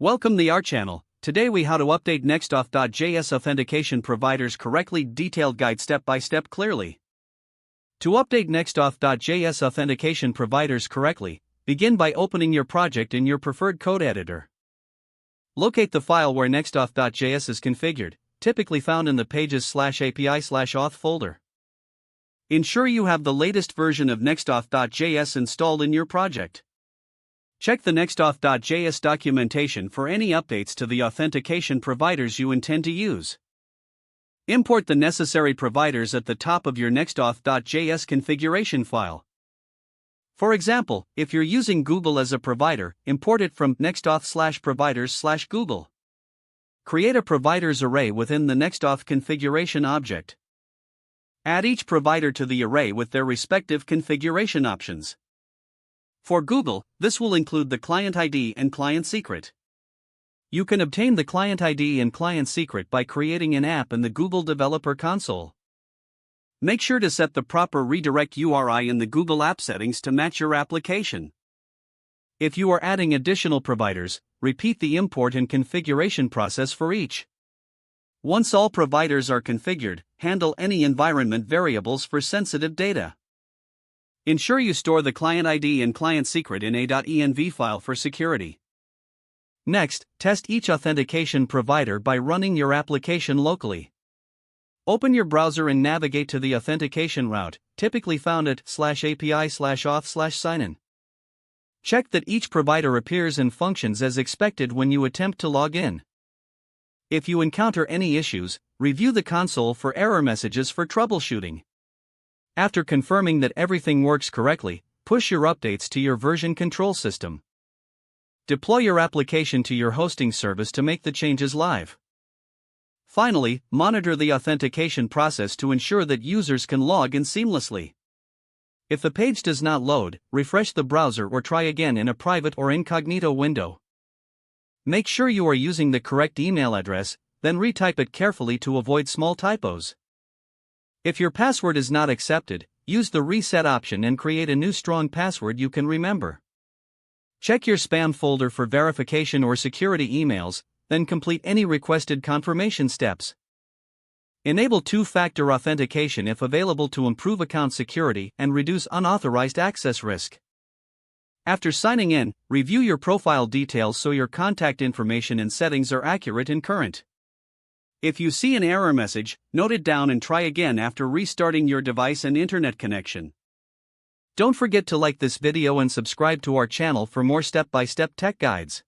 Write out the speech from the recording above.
Welcome to our channel. Today we how to update NextAuth.js authentication providers correctly. Detailed guide step by step clearly. To update NextAuth.js authentication providers correctly, begin by opening your project in your preferred code editor. Locate the file where NextAuth.js is configured, typically found in the pages/API/auth folder. Ensure you have the latest version of NextAuth.js installed in your project. Check the NextAuth.js documentation for any updates to the authentication providers you intend to use. Import the necessary providers at the top of your NextAuth.js configuration file. For example, if you're using Google as a provider, import it from nextauth/providers/Google. Create a providers array within the NextAuth configuration object. Add each provider to the array with their respective configuration options. For Google, this will include the client ID and client secret. You can obtain the client ID and client secret by creating an app in the Google Developer Console. Make sure to set the proper redirect URI in the Google App settings to match your application. If you are adding additional providers, repeat the import and configuration process for each. Once all providers are configured, handle any environment variables for sensitive data. Ensure you store the client ID and client secret in a.env file for security. Next, test each authentication provider by running your application locally. Open your browser and navigate to the authentication route, typically found at /API/auth/signin. Check that each provider appears and functions as expected when you attempt to log in. If you encounter any issues, review the console for error messages for troubleshooting. After confirming that everything works correctly, push your updates to your version control system. Deploy your application to your hosting service to make the changes live. Finally, monitor the authentication process to ensure that users can log in seamlessly. If the page does not load, refresh the browser or try again in a private or incognito window. Make sure you are using the correct email address, then retype it carefully to avoid small typos. If your password is not accepted, use the reset option and create a new strong password you can remember. Check your spam folder for verification or security emails, then complete any requested confirmation steps. Enable two-factor authentication if available to improve account security and reduce unauthorized access risk. After signing in, review your profile details so your contact information and settings are accurate and current. If you see an error message, note it down and try again after restarting your device and internet connection. Don't forget to like this video and subscribe to our channel for more step-by-step tech guides.